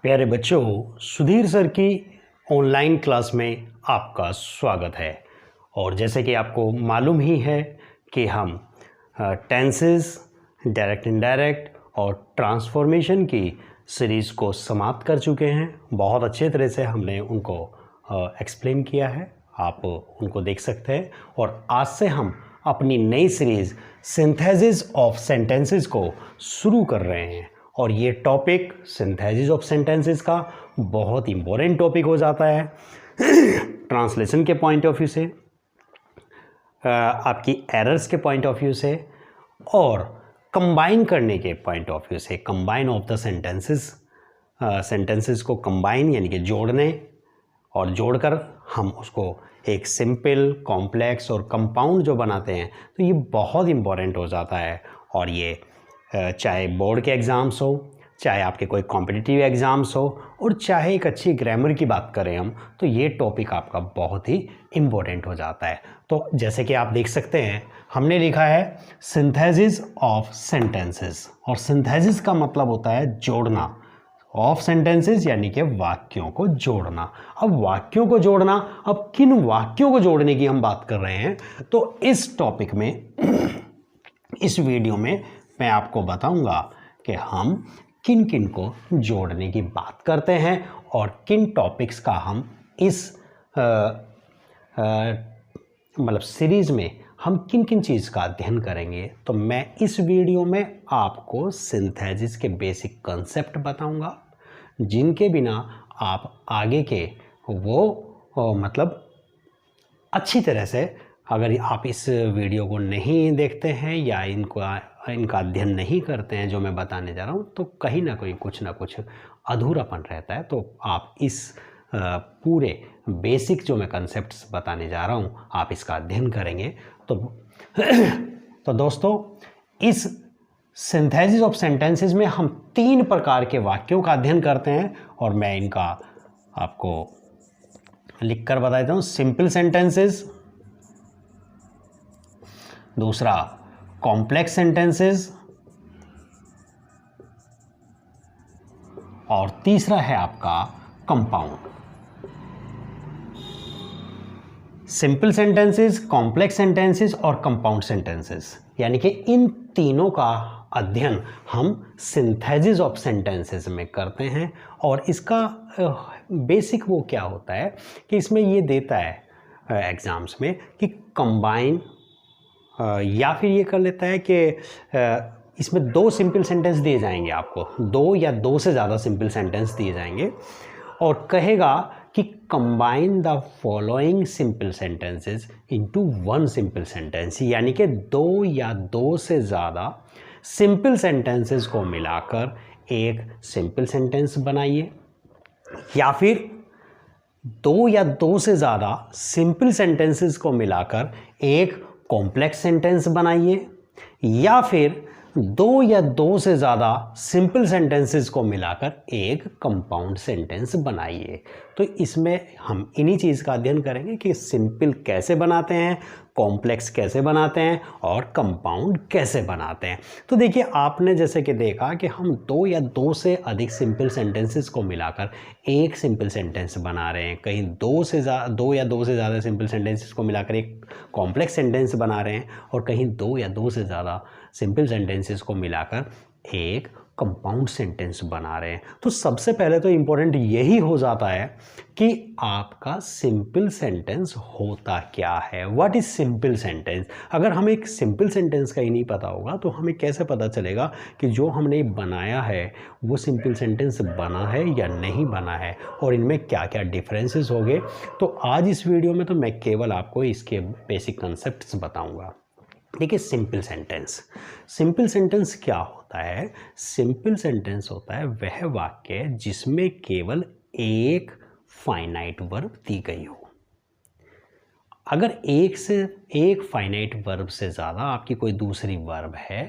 प्यारे बच्चों, सुधीर सर की ऑनलाइन क्लास में आपका स्वागत है। और जैसे कि आपको मालूम ही है कि हम टेंसेस, डायरेक्ट इनडायरेक्ट और ट्रांसफॉर्मेशन की सीरीज़ को समाप्त कर चुके हैं। बहुत अच्छे तरह से हमने उनको एक्सप्लेन किया है, आप उनको देख सकते हैं। और आज से हम अपनी नई सीरीज़ सिंथेसिस ऑफ सेंटेंसेस को शुरू कर रहे हैं। और ये टॉपिक सिंथेसिस ऑफ सेंटेंसेस का बहुत इम्पोर्टेंट टॉपिक हो जाता है ट्रांसलेशन के पॉइंट ऑफ व्यू से, आपकी एरर्स के पॉइंट ऑफ व्यू से और कंबाइन करने के पॉइंट ऑफ व्यू से। कंबाइन ऑफ द सेंटेंसेस को कंबाइन यानी कि जोड़ने, और जोड़कर हम उसको एक सिंपल, कॉम्प्लेक्स और कंपाउंड जो बनाते हैं, तो ये बहुत इम्पोर्टेंट हो जाता है। और ये चाहे बोर्ड के एग्ज़ाम्स हो, चाहे आपके कोई कॉम्पिटिटिव एग्ज़ाम्स हो, और चाहे एक अच्छी ग्रामर की बात करें हम, तो ये टॉपिक आपका बहुत ही इम्पोर्टेंट हो जाता है। तो जैसे कि आप देख सकते हैं, हमने लिखा है सिंथेसिस ऑफ सेंटेंसेस, और सिंथेसिस का मतलब होता है जोड़ना, ऑफ सेंटेंसेस यानी कि वाक्यों को जोड़ना। अब वाक्यों को जोड़ना, अब किन वाक्यों को जोड़ने की हम बात कर रहे हैं, तो इस टॉपिक में इस वीडियो में मैं आपको बताऊंगा कि हम किन किन को जोड़ने की बात करते हैं और किन टॉपिक्स का हम इस मतलब सीरीज़ में हम किन किन चीज़ का अध्ययन करेंगे। तो मैं इस वीडियो में आपको सिंथेसिस के बेसिक कंसेप्ट बताऊंगा, जिनके बिना आप आगे के वो मतलब अच्छी तरह से, अगर आप इस वीडियो को नहीं देखते हैं या इनका अध्ययन नहीं करते हैं जो मैं बताने जा रहा हूँ, तो कहीं ना कहीं कुछ ना कुछ अधूरापन रहता है। तो आप इस पूरे बेसिक जो मैं कंसेप्ट्स बताने जा रहा हूँ, आप इसका अध्ययन करेंगे। तो दोस्तों, इस सिंथेसिस ऑफ सेंटेंसेस में हम 3 प्रकार के वाक्यों का अध्ययन करते हैं, और मैं इनका आपको लिख कर बता देता हूँ। सिंपल सेंटेंसेस, दूसरा कॉम्प्लेक्स सेंटेंसेस, और तीसरा है आपका compound. Simple sentences, complex sentences और कंपाउंड सेंटेंसेस, यानी कि इन तीनों का अध्ययन हम सिंथेसिस ऑफ सेंटेंसेस में करते हैं। और इसका बेसिक वो क्या होता है कि इसमें ये देता है एग्जाम्स में कि कंबाइन, या फिर ये कर लेता है कि इसमें 2 सिंपल सेंटेंस दिए जाएंगे आपको, 2 या 2 से ज़्यादा सिंपल सेंटेंस दिए जाएंगे, और कहेगा कि combine the following simple sentences into 1 simple sentence, यानी कि 2 या 2 से ज़्यादा सिंपल सेंटेंसेस को मिलाकर एक सिंपल सेंटेंस बनाइए, या फिर 2 या 2 से ज़्यादा सिंपल सेंटेंसेस को मिलाकर एक कॉम्प्लेक्स सेंटेंस बनाइए, या फिर 2 या 2 से ज़्यादा सिंपल सेंटेंसेस को मिलाकर एक कंपाउंड सेंटेंस बनाइए। तो इसमें हम इन्हीं चीज़ का अध्ययन करेंगे कि सिंपल कैसे बनाते हैं, कॉम्प्लेक्स कैसे बनाते हैं और कंपाउंड कैसे बनाते हैं। तो देखिए, आपने जैसे कि देखा कि हम 2 या 2 से अधिक सिंपल सेंटेंसेस को मिलाकर एक सिंपल सेंटेंस बना रहे हैं, कहीं 2 या 2 से ज़्यादा सिंपल सेंटेंसेस को मिलाकर एक कॉम्प्लेक्स सेंटेंस बना रहे हैं, और कहीं 2 या 2 से ज़्यादा सिंपल सेंटेंसेस को मिलाकर एक कंपाउंड सेंटेंस बना रहे हैं। तो सबसे पहले तो इम्पोर्टेंट यही हो जाता है कि आपका सिंपल सेंटेंस होता क्या है। What is simple sentence? अगर हमें एक सिंपल सेंटेंस का ही नहीं पता होगा, तो हमें कैसे पता चलेगा कि जो हमने बनाया है वो सिंपल सेंटेंस बना है या नहीं बना है, और इनमें क्या क्या डिफरेंसेस होंगे। तो आज इस वीडियो में तो मैं केवल आपको इसके बेसिक कंसेप्ट्स बताऊँगा। देखिए, सिंपल सेंटेंस, सिंपल सेंटेंस क्या होता है? सिंपल सेंटेंस होता है वह वाक्य जिसमें केवल एक फाइनाइट वर्ब दी गई हो। अगर एक फाइनाइट वर्ब से ज़्यादा आपकी कोई दूसरी वर्ब है,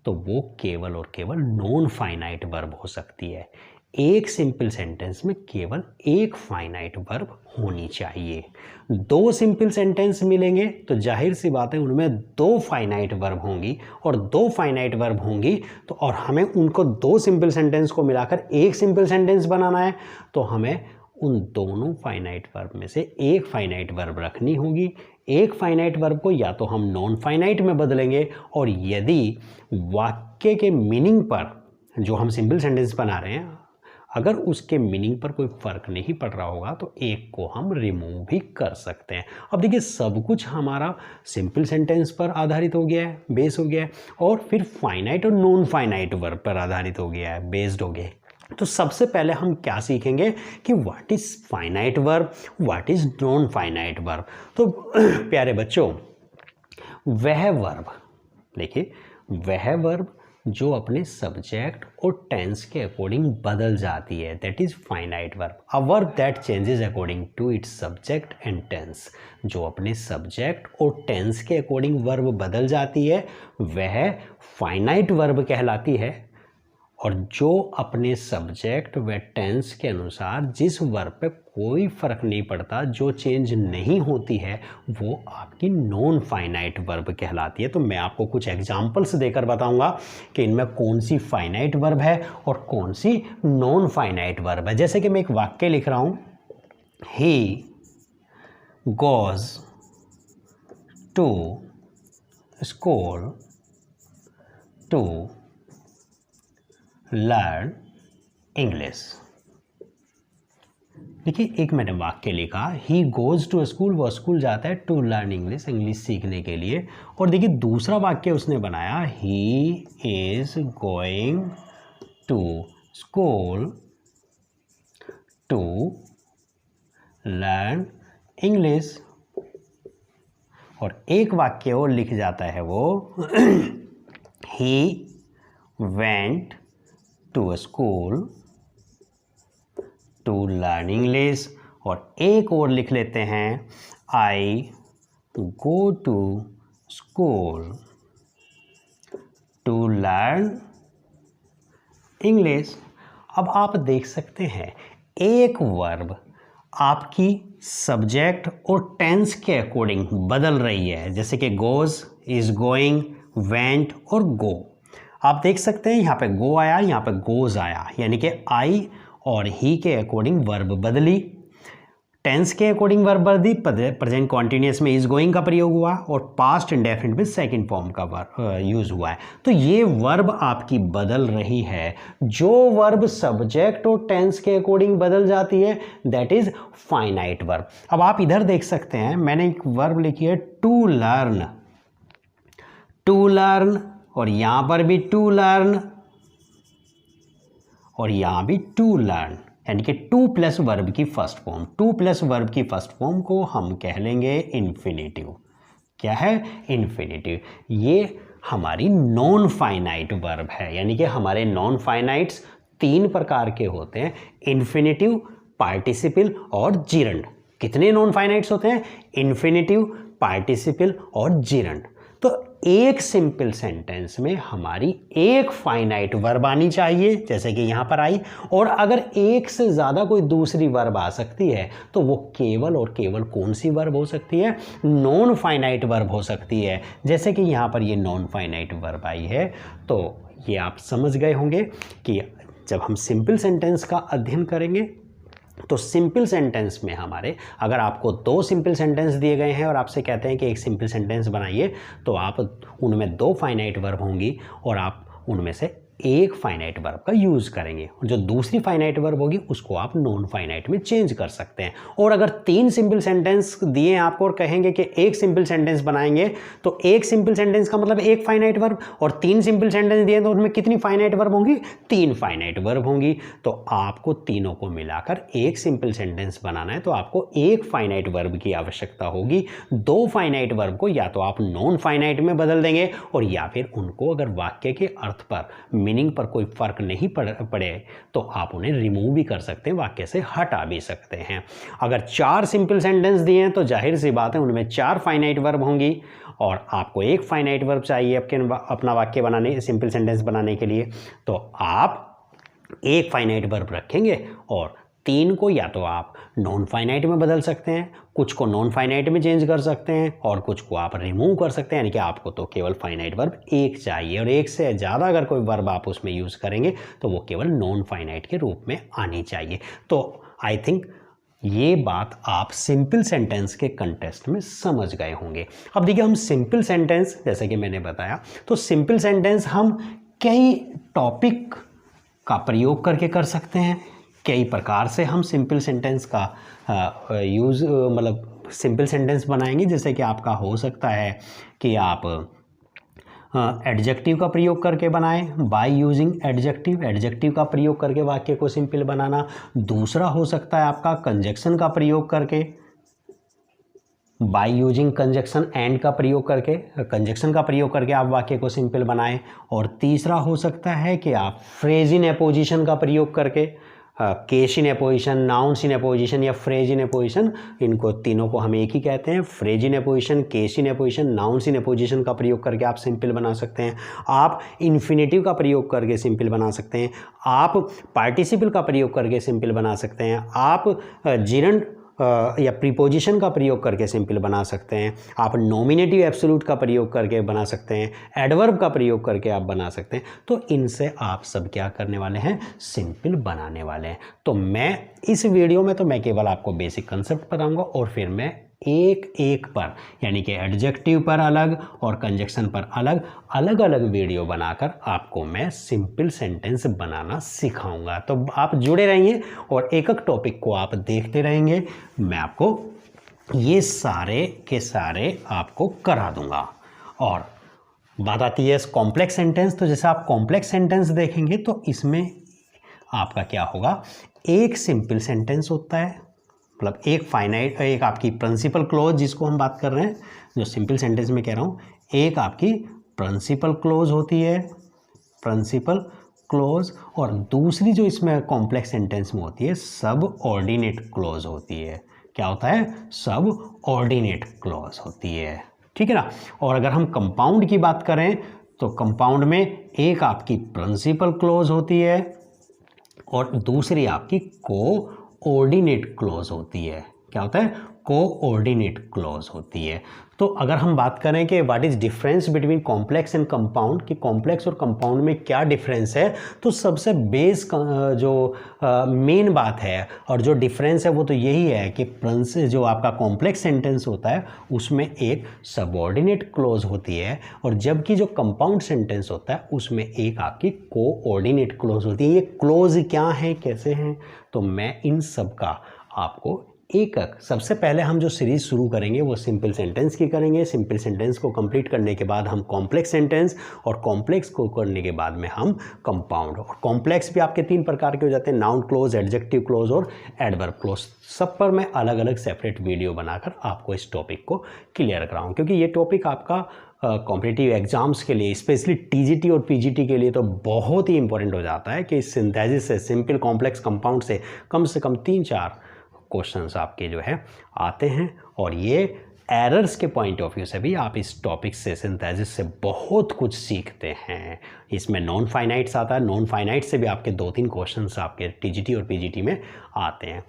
तो वो केवल और केवल नॉन फाइनाइट वर्ब हो सकती है। एक सिंपल सेंटेंस में केवल एक फाइनाइट वर्ब होनी चाहिए। दो सिंपल सेंटेंस मिलेंगे तो जाहिर सी बात है उनमें दो फाइनाइट वर्ब होंगी, और दो फाइनाइट वर्ब होंगी तो और हमें उनको दो सिंपल सेंटेंस को मिलाकर एक सिंपल सेंटेंस बनाना है, तो हमें उन दोनों फाइनाइट वर्ब में से एक फाइनाइट वर्ब रखनी होगी। एक फाइनाइट वर्ब को या तो हम नॉन फाइनाइट में बदलेंगे, और यदि वाक्य के मीनिंग पर, जो हम सिंपल सेंटेंस बना रहे हैं, अगर उसके मीनिंग पर कोई फ़र्क नहीं पड़ रहा होगा तो एक को हम रिमूव भी कर सकते हैं। अब देखिए सब कुछ हमारा सिंपल सेंटेंस पर आधारित हो गया है, बेस हो गया है, और फिर फाइनाइट और नॉन फाइनाइट वर्ब पर आधारित हो गया है, बेस्ड हो गया। तो सबसे पहले हम क्या सीखेंगे कि what is finite verb, what is non finite verb. तो प्यारे बच्चों, वह वर्ब, देखिए वह वर्ब जो अपने सब्जेक्ट और टेंस के अकॉर्डिंग बदल जाती है, that is finite verb. A verb that changes according to its subject and tense, जो अपने सब्जेक्ट और टेंस के अकॉर्डिंग वर्ब बदल जाती है वह फाइनाइट वर्ब कहलाती है। और जो अपने सब्जेक्ट व टेंस के अनुसार जिस वर्ब पे कोई फ़र्क नहीं पड़ता, जो चेंज नहीं होती है, वो आपकी नॉन फाइनाइट वर्ब कहलाती है। तो मैं आपको कुछ एग्जांपल्स देकर बताऊंगा कि इनमें कौन सी फाइनाइट वर्ब है और कौन सी नॉन फाइनाइट वर्ब है। जैसे कि मैं एक वाक्य लिख रहा हूँ, he goes to school to learn English. देखिए एक मैंने वाक्य लिखा, ही गोज़ टू स्कूल, वो स्कूल जाता है, टू लर्न इंग्लिश, इंग्लिश सीखने के लिए। और देखिए दूसरा वाक्य उसने बनाया, he is going to school to learn English. और एक वाक्य और लिख जाता है वो, he went to school to learn English. और एक और लिख लेते हैं, I go to school to learn English. अब आप देख सकते हैं एक वर्ब आपकी सब्जेक्ट और टेंस के अकॉर्डिंग बदल रही है, जैसे कि गोज़, इज गोइंग, वेंट और गो। आप देख सकते हैं यहाँ पे गो आया, यहाँ पे गोज़ आया, यानी कि आई और ही के अकॉर्डिंग वर्ब बदली। टेंस के अकॉर्डिंग वर्ब बदली, प्रेजेंट कॉन्टिन्यूअस में इज गोइंग का प्रयोग हुआ, और पास्ट इंडेफिनिट में सेकंड फॉर्म का वर्ब यूज हुआ है। तो ये वर्ब आपकी बदल रही है। जो वर्ब सब्जेक्ट और टेंस के अकॉर्डिंग बदल जाती है दैट इज फाइनाइट वर्ब। अब आप इधर देख सकते हैं, मैंने एक वर्ब लिखी है टू लर्न, टू लर्न, और यहां पर भी टू लर्न, और यहां भी टू लर्न, यानी कि टू प्लस वर्ब की first form. Two plus verb की फर्स्ट फॉर्म को हम कह लेंगे इन्फिनेटिव। क्या है? इन्फिनेटिव। ये हमारी नॉन फाइनाइट वर्ब है, यानी कि हमारे नॉन फाइनाइट्स तीन प्रकार के होते हैं, इन्फिनेटिव, पार्टिसिपल और जीरंड। कितने नॉन फाइनाइट्स होते हैं? इन्फिनेटिव, पार्टिसिपल और जीरंड। तो एक सिंपल सेंटेंस में हमारी एक फाइनाइट वर्ब आनी चाहिए, जैसे कि यहां पर आई, और अगर एक से ज़्यादा कोई दूसरी वर्ब आ सकती है तो वो केवल और केवल कौन सी वर्ब हो सकती है? नॉन फाइनाइट वर्ब हो सकती है। जैसे कि यहां पर ये नॉन फाइनाइट वर्ब आई है, तो ये आप समझ गए होंगे कि जब हम सिंपल सेंटेंस का अध्ययन करेंगे तो सिंपल सेंटेंस में हमारे, अगर आपको दो सिंपल सेंटेंस दिए गए हैं और आपसे कहते हैं कि एक सिंपल सेंटेंस बनाइए, तो आप उनमें दो फाइनाइट वर्ब होंगी और आप उनमें से एक फाइनाइट वर्ब का यूज़ करेंगे, और जो दूसरी फाइनाइट वर्ब होगी उसको आप नॉन फाइनाइट में चेंज कर सकते हैं। और अगर तीन सिंपल सेंटेंस दिए हैं आपको और कहेंगे कि एक सिंपल सेंटेंस बनाएंगे, तो एक सिंपल सेंटेंस का मतलब एक फाइनाइट वर्ब, और तीन सिंपल सेंटेंस दिए तो उनमें कितनी फाइनाइट वर्ब होंगी? तीन फाइनाइट वर्ब होंगी। तो आपको तीनों को मिलाकर एक सिंपल सेंटेंस बनाना है तो आपको एक फाइनाइट वर्ब की आवश्यकता होगी। दो फाइनाइट वर्ब को या तो आप नॉन फाइनाइट में बदल देंगे, और या फिर उनको अगर वाक्य के अर्थ पर, मीनिंग पर कोई फर्क नहीं पड़े तो आप उन्हें रिमूव भी कर सकते हैं, वाक्य से हटा भी सकते हैं। अगर चार सिंपल सेंटेंस दिए हैं तो जाहिर सी बात है उनमें चार फाइनाइट वर्ब होंगी, और आपको एक फाइनाइट वर्ब चाहिए अपना वाक्य बनाने, सिंपल सेंटेंस बनाने के लिए। तो आप एक फाइनाइट वर्ब रखेंगे और 3 को या तो आप नॉन फाइनाइट में बदल सकते हैं, कुछ को नॉन फाइनाइट में चेंज कर सकते हैं और कुछ को आप रिमूव कर सकते हैं, यानी कि आपको तो केवल फाइनाइट वर्ब एक चाहिए और एक से ज़्यादा अगर कोई वर्ब आप उसमें यूज़ करेंगे तो वो केवल नॉन फाइनाइट के रूप में आनी चाहिए। तो आई थिंक ये बात आप सिंपल सेंटेंस के कंटेस्ट में समझ गए होंगे। अब देखिए, हम सिंपल सेंटेंस, जैसे कि मैंने बताया, तो सिंपल सेंटेंस हम कई टॉपिक का प्रयोग करके कर सकते हैं, कई प्रकार से हम सिंपल सेंटेंस का यूज़ मतलब सिंपल सेंटेंस बनाएंगे। जैसे कि आपका हो सकता है कि आप एडजेक्टिव का प्रयोग करके बनाएं, बाय यूजिंग एडजेक्टिव, एडजेक्टिव का प्रयोग करके वाक्य को सिंपल बनाना। दूसरा हो सकता है आपका कंजक्शन का प्रयोग करके, बाय यूजिंग कंजक्शन, एंड का प्रयोग करके, कंजक्शन का प्रयोग करके आप वाक्य को सिंपल बनाएं। और तीसरा हो सकता है कि आप फ्रेज इन एपोजिशन का प्रयोग करके, case in apposition, nouns in apposition या फ्रेज इन एपोजिशन, इनको तीनों को हम एक ही कहते हैं। Phrase in apposition, case in apposition, nouns in apposition का प्रयोग करके आप सिंपल बना सकते हैं। आप इन्फिनेटिव का प्रयोग करके सिंपल बना सकते हैं। आप पार्टिसिपल का प्रयोग करके सिंपल बना सकते हैं। आप जिरंड या प्रीपोजिशन का प्रयोग करके सिंपल बना सकते हैं। आप नॉमिनेटिव एब्सोल्यूट का प्रयोग करके बना सकते हैं। एडवर्ब का प्रयोग करके आप बना सकते हैं। तो इनसे आप सब क्या करने वाले हैं, सिंपल बनाने वाले हैं। तो मैं इस वीडियो में तो मैं केवल आपको बेसिक कंसेप्ट बताऊंगा और फिर मैं एक एक पर, यानी कि एडजेक्टिव पर अलग और कंजक्शन पर अलग अलग अलग वीडियो बनाकर आपको मैं सिंपल सेंटेंस बनाना सिखाऊंगा। तो आप जुड़े रहिए और एक एक टॉपिक को आप देखते रहेंगे। मैं आपको ये सारे के सारे आपको करा दूंगा। और बात आती है कॉम्प्लेक्स सेंटेंस। तो जैसे आप कॉम्प्लेक्स सेंटेंस देखेंगे तो इसमें आपका क्या होगा, एक सिंपल सेंटेंस होता है, मतलब एक फाइनाइट, एक आपकी प्रिंसिपल क्लोज जिसको हम बात कर रहे हैं, जो सिंपल सेंटेंस में कह रहा हूँ, एक आपकी प्रिंसिपल क्लोज होती है, प्रिंसिपल क्लोज, और दूसरी जो इसमें कॉम्प्लेक्स सेंटेंस में होती है सब ऑर्डिनेट क्लोज होती है। क्या होता है, सब ऑर्डिनेट क्लोज होती है, ठीक है ना। और अगर हम कंपाउंड की बात करें तो कंपाउंड में एक आपकी प्रिंसिपल क्लोज होती है और दूसरी आपकी को ऑर्डिनेट क्लॉज होती है। क्या होता है, कोऑर्डिनेट क्लॉज होती है। तो अगर हम बात करें कि what is difference between complex and compound, कि कॉम्प्लेक्स और कंपाउंड में क्या डिफरेंस है, तो सबसे बेस जो मेन बात है और जो डिफरेंस है वो तो यही है कि जो आपका कॉम्प्लेक्स सेंटेंस होता है उसमें एक सबऑर्डिनेट क्लॉज होती है और जबकि जो कंपाउंड सेंटेंस होता है उसमें एक आपकी कोऑर्डिनेट क्लॉज होती है। ये क्लॉज क्या है, कैसे हैं, तो मैं इन सब का आपको एक सबसे पहले हम जो सीरीज शुरू करेंगे वो सिंपल सेंटेंस की करेंगे। सिंपल सेंटेंस को कंप्लीट करने के बाद हम कॉम्प्लेक्स सेंटेंस, और कॉम्प्लेक्स को करने के बाद में हम कंपाउंड। और कॉम्प्लेक्स भी आपके 3 प्रकार के हो जाते हैं, नाउन क्लोज, एडजेक्टिव क्लोज और एडवर्ब क्लोज। सब पर मैं अलग अलग सेपरेट वीडियो बनाकर आपको इस टॉपिक को क्लियर कराऊँ, क्योंकि ये टॉपिक आपका कॉम्पिटिटिव एग्जाम्स के लिए, स्पेशली टीजीटी और पीजीटी के लिए तो बहुत ही इंपॉर्टेंट हो जाता है कि सिंथेसिस से, सिंपल कॉम्प्लेक्स कंपाउंड से कम 3-4 क्वेश्चंस आपके जो है आते हैं। और ये एरर्स के पॉइंट ऑफ व्यू से भी आप इस टॉपिक से, सिंथेसिस से बहुत कुछ सीखते हैं। इसमें नॉन फाइनाइट्स आता है, नॉन फाइनाइट से भी आपके 2-3 क्वेश्चंस आपके टीजीटी और पीजीटी में आते हैं।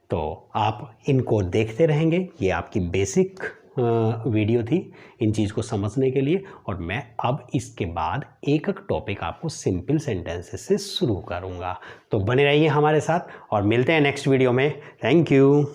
तो आप इनको देखते रहेंगे। ये आपकी बेसिक वीडियो थी इन चीज़ को समझने के लिए, और मैं अब इसके बाद एक एक टॉपिक आपको सिंपल सेंटेंसेस से शुरू करूँगा। तो बने रहिए हमारे साथ और मिलते हैं नेक्स्ट वीडियो में। Thank you.